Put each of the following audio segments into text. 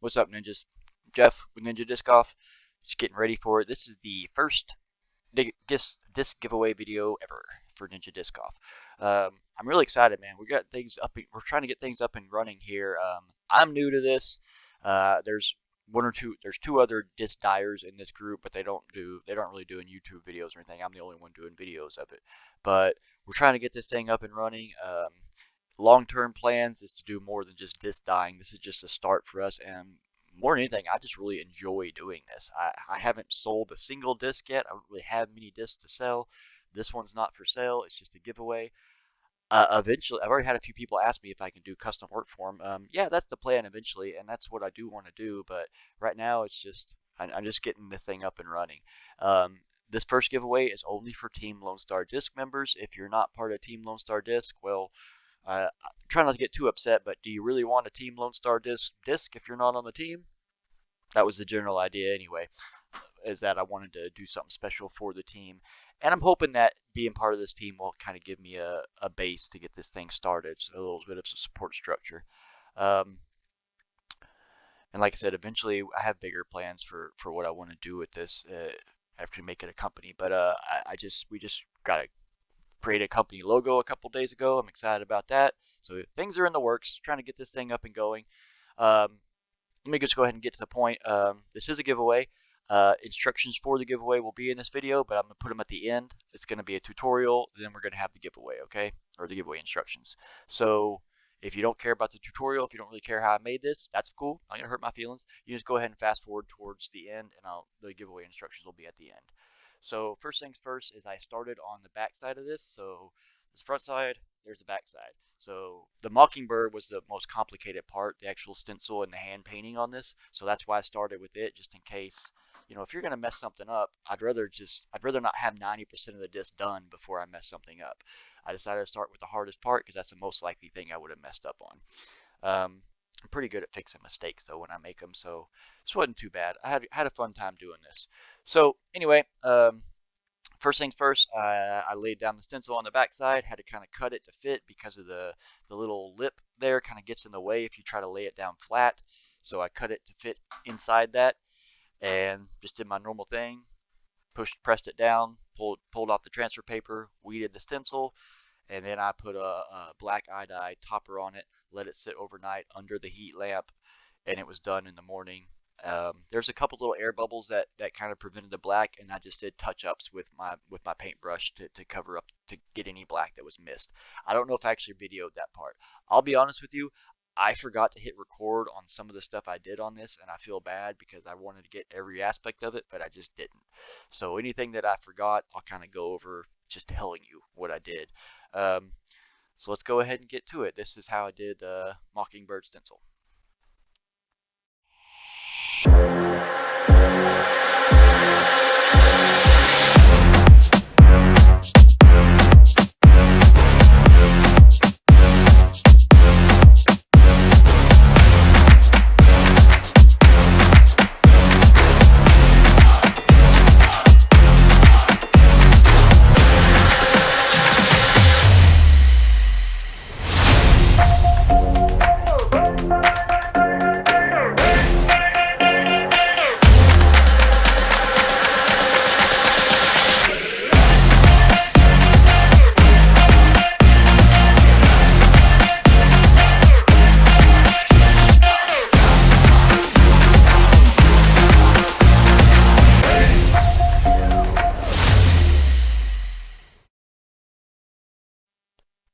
What's up, ninjas? Jeff with Ninja Disc Golf. Just getting ready for it. This is the first disc giveaway video ever for Ninja Disc Golf. I'm really excited, man. We got things up. We're trying to get things up and running here. I'm new to this. There's one or two. There's two other disc dyers in this group, but they don't really do YouTube videos or anything. I'm the only one doing videos of it. But we're trying to get this thing up and running. Long-term plans is to do more than just disc dyeing. This is just a start for us, and more than anything, I just really enjoy doing this. I haven't sold a single disc yet. I don't really have many discs to sell. This one's not for sale. It's just a giveaway. Eventually, I've already had a few people ask me if I can do custom work for them. Yeah, that's the plan eventually, and that's what I do want to do. But right now, it's just I'm just getting this thing up and running. This first giveaway is only for Team Lone Star Disc members. If you're not part of Team Lone Star Disc, well, try not to get too upset, but do you really want a Team Lone Star disc if you're not on the team? That was the general idea anyway, is that I wanted to do something special for the team. And I'm hoping that being part of this team will kind of give me a base to get this thing started, so a little bit of support structure. Um, and like I said, eventually I have bigger plans for what I want to do with this after make it a company. But we just got to create a company logo a couple days ago. I'm excited about that. So things are in the works, trying to get this thing up and going. Um, Let me just go ahead and get to the point. This is a giveaway. Instructions for the giveaway will be in this video, but I'm going to put them at the end. It's going to be a tutorial, then we're going to have the giveaway, okay? Or the giveaway instructions. So if you don't care about the tutorial, if you don't really care how I made this, that's cool. Not going to hurt my feelings. You just go ahead and fast forward towards the end, and the giveaway instructions will be at the end. So first things first is I started on the back side of this. So this front side, there's the back side. So the Mockingbird was the most complicated part, the actual stencil and the hand painting on this. So that's why I started with it, just in case, if you're gonna mess something up, I'd rather not have 90% of the disc done before I mess something up. I decided to start with the hardest part because that's the most likely thing I would have messed up on. I'm pretty good at fixing mistakes though when I make them, so this wasn't too bad. I had a fun time doing this. So anyway, first things first, I laid down the stencil on the backside. Had to kind of cut it to fit because of the little lip there kind of gets in the way if you try to lay it down flat. So I cut it to fit inside that, and just did my normal thing. Pressed it down, pulled off the transfer paper, weeded the stencil, and then I put a black eye dye topper on it, let it sit overnight under the heat lamp, and it was done in the morning. There's a couple little air bubbles that kind of prevented the black, and I just did touch ups with my paintbrush to cover up to get any black that was missed. I don't know if I actually videoed that part. I'll be honest with you, I forgot to hit record on some of the stuff I did on this, and I feel bad because I wanted to get every aspect of it, but I just didn't. So anything that I forgot, I'll kind of go over just telling you what I did. Um, so let's go ahead and get to it. This is how I did Mockingbird stencil.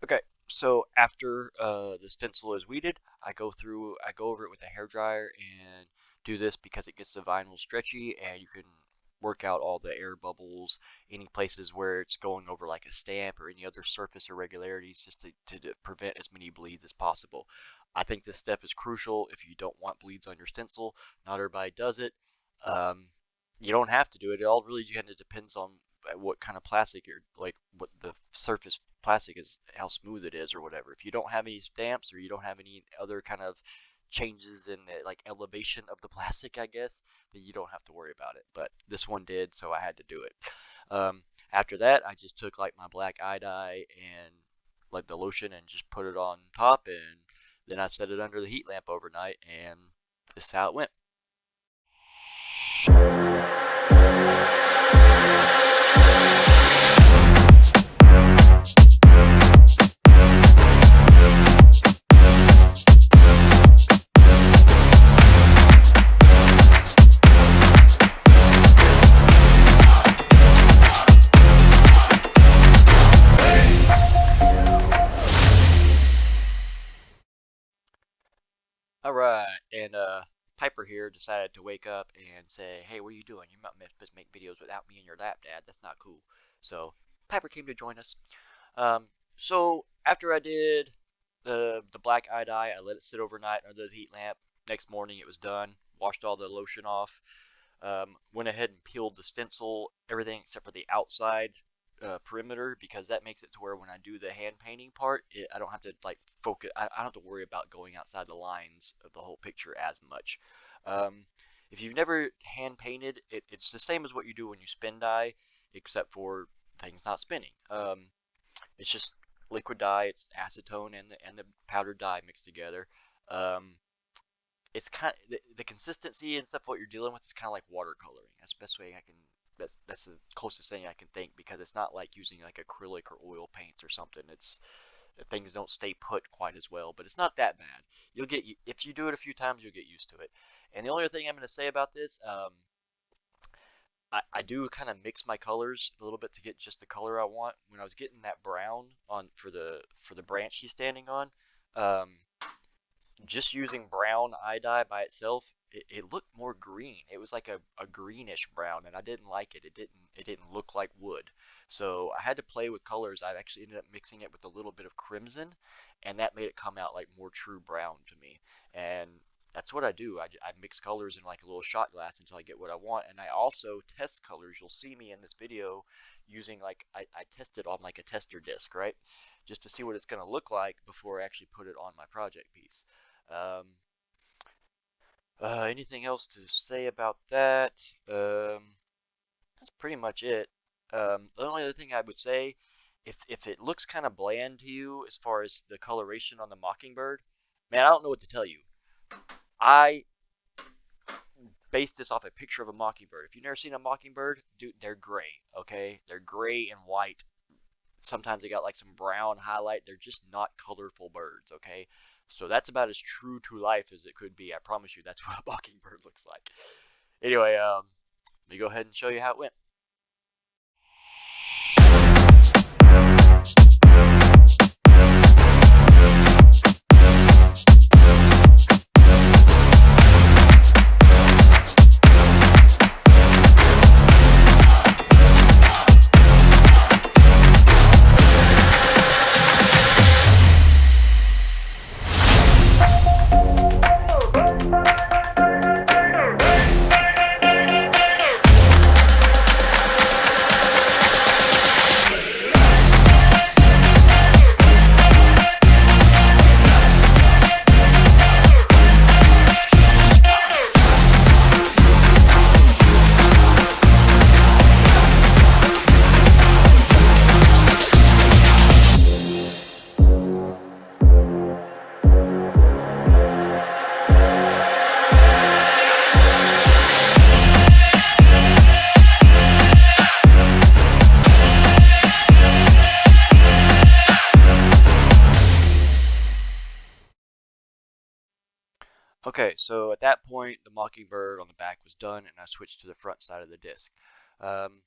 Okay, so after the stencil is weeded, I go over it with a hair dryer and do this because it gets the vinyl stretchy and you can work out all the air bubbles, any places where it's going over like a stamp or any other surface irregularities just to prevent as many bleeds as possible. I think this step is crucial if you don't want bleeds on your stencil. Not everybody does it. Um, you don't have to do it. It all really kind of depends on what kind of plastic you're like, what the surface plastic is, how smooth it is, or whatever. If you don't have any stamps or you don't have any other kind of changes in the like elevation of the plastic, I guess, then you don't have to worry about it. But this one did, so I had to do it. After that, I just took like my black eye dye and like the lotion and just put it on top, and then I set it under the heat lamp overnight, and This is how it went. All right, and Piper here decided to wake up and say, "Hey, what are you doing? You're not supposed to make videos without me in your lap, Dad. That's not cool." So Piper came to join us. Um, so after I did the black eye dye, I let it sit overnight under the heat lamp. Next morning, it was done. Washed all the lotion off. Went ahead and peeled the stencil, everything except for the outside perimeter, because that makes it to where when I do the hand painting part, I don't have to like focus. I don't have to worry about going outside the lines of the whole picture as much. Um, if you've never hand painted, it's the same as what you do when you spin dye, except for things not spinning. It's just liquid dye. It's acetone and the powdered dye mixed together. Um, it's kind of the consistency and stuff what you're dealing with is kind of like watercoloring. That's the best way I can. That's the closest thing I can think because it's not like using like acrylic or oil paints or something. It's things don't stay put quite as well, but it's not that bad. You'll get if you do it a few times, you'll get used to it. And the only other thing I'm going to say about this, I do kind of mix my colors a little bit to get just the color I want. When I was getting that brown on for the branch he's standing on, um, just using brown eye dye by itself, it looked more green. It was like a greenish brown, and I didn't like it. It didn't look like wood. So I had to play with colors. I actually ended up mixing it with a little bit of crimson, and that made it come out like more true brown to me. And that's what I do. I mix colors in like a little shot glass until I get what I want. And I also test colors. You'll see me in this video using like I test it on like a tester disc, right? Just to see what it's going to look like before I actually put it on my project piece. Um, Anything else to say about that? That's pretty much it. The only other thing I would say, if it looks kind of bland to you as far as the coloration on the Mockingbird, man, I don't know what to tell you. I based this off a picture of a mockingbird. If you've never seen a mockingbird, dude, they're gray. Okay, they're gray and white. Sometimes they got like some brown highlight. They're just not colorful birds, okay? So that's about as true to life as it could be. I promise you, that's what a mockingbird looks like. Anyway, let me go ahead and show you how it went. Okay, so at that point, the mockingbird on the back was done, and I switched to the front side of the disc. Um,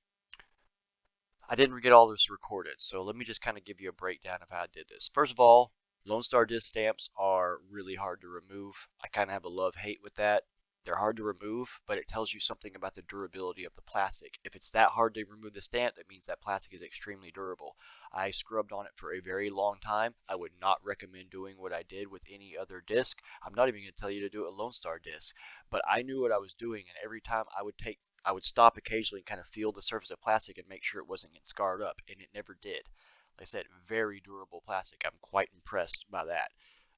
I didn't get all this recorded, so let me just kind of give you a breakdown of how I did this. First of all, Lone Star disc stamps are really hard to remove. I kind of have a love-hate with that. They're hard to remove, but it tells you something about the durability of the plastic. If it's that hard to remove the stamp, that means that plastic is extremely durable. I scrubbed on it for a very long time. I would not recommend doing what I did with any other disc. I'm not even going to tell you to do it with Lone Star disc, but I knew what I was doing, and every time I would stop occasionally and kind of feel the surface of plastic and make sure it wasn't getting scarred up, and it never did. Like I said, very durable plastic. I'm quite impressed by that.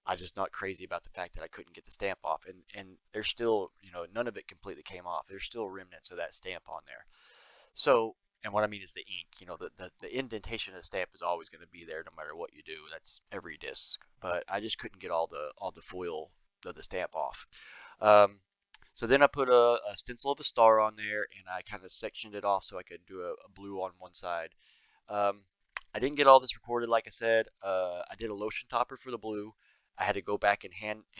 I'm just not crazy about the fact that I couldn't get the stamp off, and there's still, none of it completely came off. There's still remnants of that stamp on there. So, and what I mean is the ink. The indentation of the stamp is always going to be there no matter what you do. That's every disc. But I just couldn't get all the foil of the stamp off. Um, so then I put a stencil of a star on there, and I kind of sectioned it off so I could do a blue on one side. Um, I didn't get all this recorded, like I said. I did a lotion topper for the blue. I had to go back and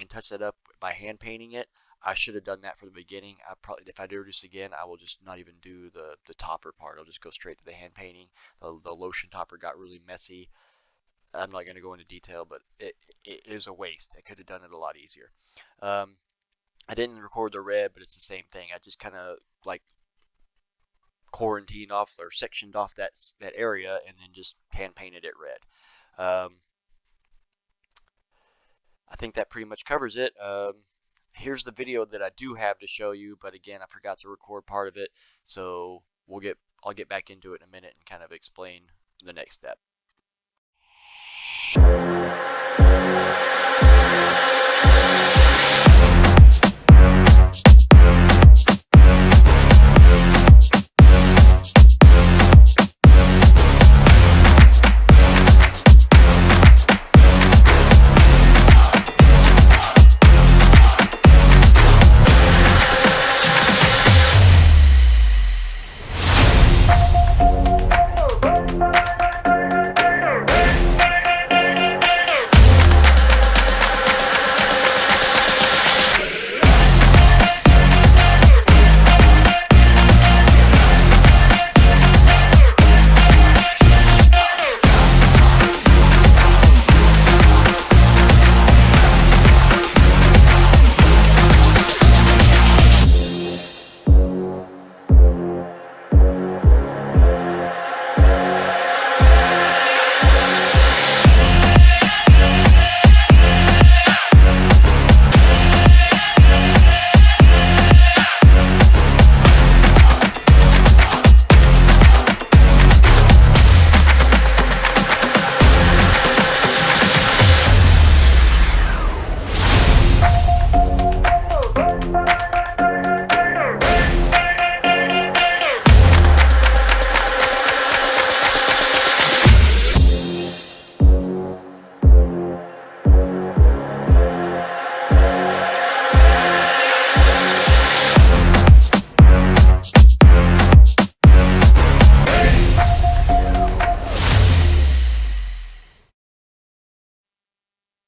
touch that up by hand painting it. I should have done that from the beginning. I probably, if I do this again, I will just not even do the topper part. I'll just go straight to the hand painting. The lotion topper got really messy. I'm not going to go into detail, but it is a waste. I could have done it a lot easier. Um, I didn't record the red, but it's the same thing. I just kind of like quarantined off or sectioned off that area and then just hand painted it red. I think that pretty much covers it. Here's the video that I do have to show you, but again, I forgot to record part of it, so I'll get back into it in a minute and kind of explain the next step.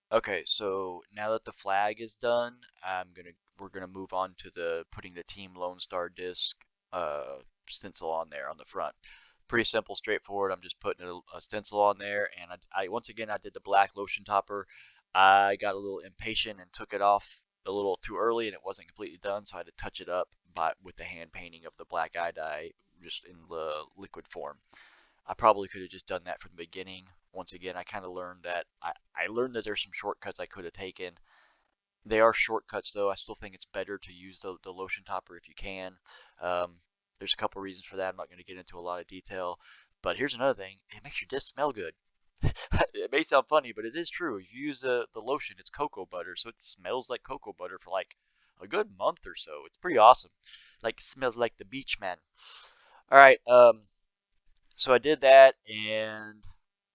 Okay, so now that the flag is done, we're gonna move on to the putting the Team Lone Star disc stencil on there on the front. Pretty simple, straightforward. I'm just putting a stencil on there, and I once again I did the black lotion topper. I got a little impatient and took it off a little too early, and it wasn't completely done, so I had to touch it up with the hand painting of the black eye dye just in the liquid form. I probably could have just done that from the beginning. Once again, I kind of learned that I learned that there's some shortcuts I could have taken. They are shortcuts though. I still think it's better to use the lotion topper if you can. There's a couple reasons for that. I'm not going to get into a lot of detail. But here's another thing. It makes your disc smell good. It may sound funny, but it is true. If you use the lotion, it's cocoa butter, so it smells like cocoa butter for like a good month or so. It's pretty awesome. Like, it smells like the beach, man. All right. So I did that, and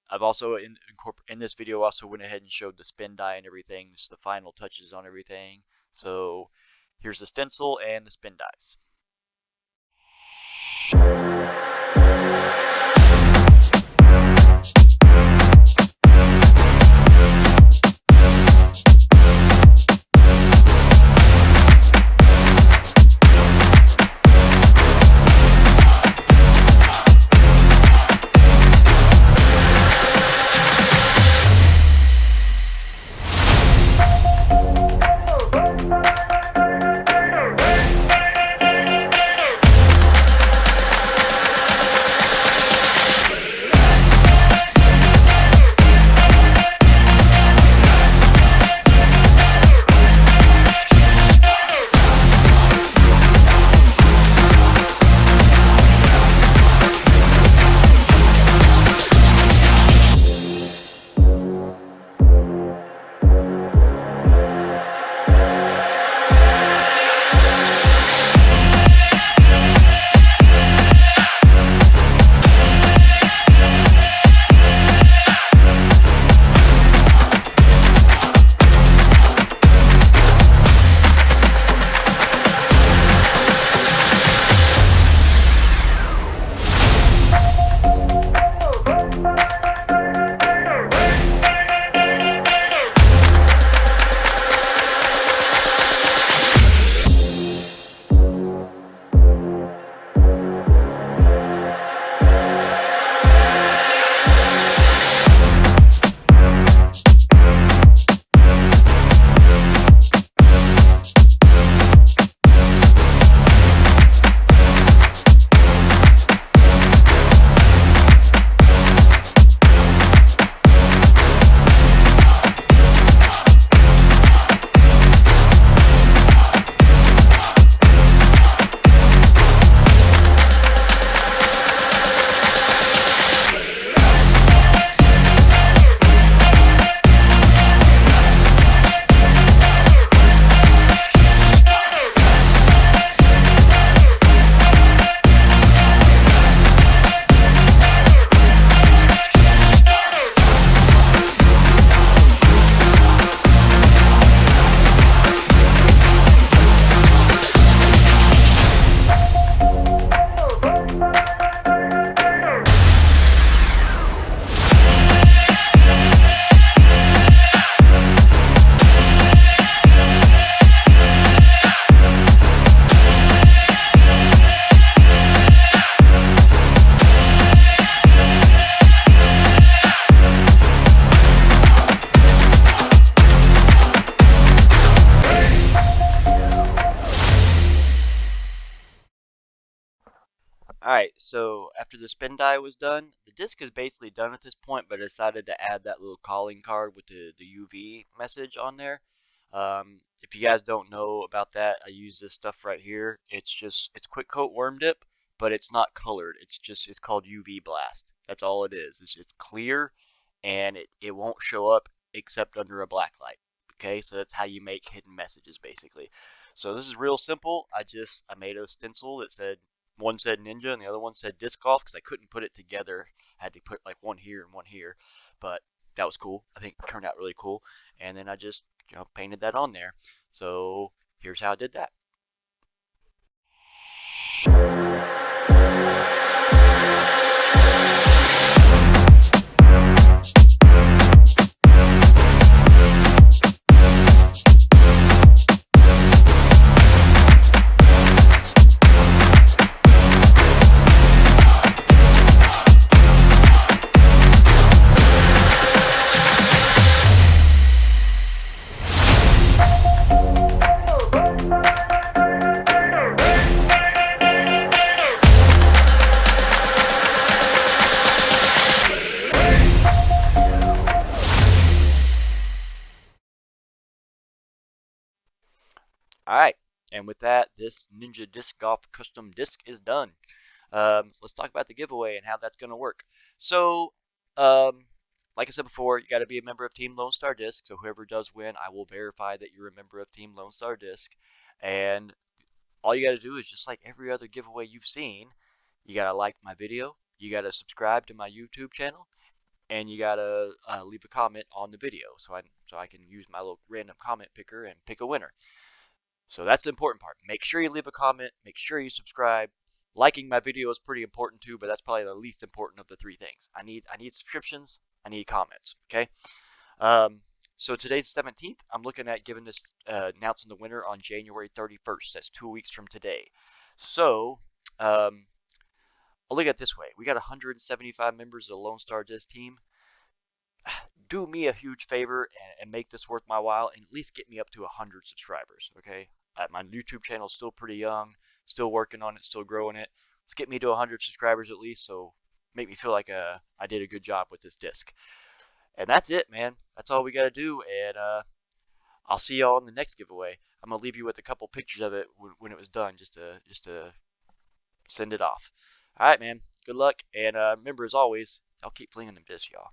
I've also in this video also went ahead and showed the spin die and everything, just the final touches on everything. So here's the stencil and the spin dies. Alright, so after the spin die was done, the disc is basically done at this point, but I decided to add that little calling card with the UV message on there. If you guys don't know about that, I use this stuff right here. It's quick coat worm dip, but it's not colored. It's called UV blast. That's all it is. It's clear and it won't show up except under a black light. Okay, so that's how you make hidden messages basically. So this is real simple. I made a stencil that said one said ninja and the other one said disc golf because I couldn't put it together. I had to put like one here and one here, but that was cool. I think it turned out really cool. And then I just painted that on there. So here's how I did that. All right, and with that, this Ninja Disc Golf custom disc is done. Let's talk about the giveaway and how that's going to work. So, um, like I said before, you got to be a member of Team Lone Star Disc. So whoever does win, I will verify that you're a member of Team Lone Star Disc. And all you got to do is just like every other giveaway you've seen, you got to like my video, you got to subscribe to my YouTube channel, and you got to leave a comment on the video so I can use my little random comment picker and pick a winner. So that's the important part. Make sure you leave a comment. Make sure you subscribe. Liking my video is pretty important too, but that's probably the least important of the three things. I need subscriptions. I need comments. Okay. Um, so today's 17th. I'm looking at giving this announcing the winner on January 31st. That's 2 weeks from today. So I'll look at it this way. We got 175 members of the Lone Star Disc team. Do me a huge favor and make this worth my while and at least get me up to 100 subscribers, okay? My YouTube channel is still pretty young, still working on it, still growing it. Let's get me to 100 subscribers at least, so make me feel like I did a good job with this disc. And that's it, man. That's all we got to do, and I'll see y'all in the next giveaway. I'm going to leave you with a couple pictures of it when it was done just to send it off. All right, man. Good luck, and remember, as always, I'll keep flinging them discs, y'all.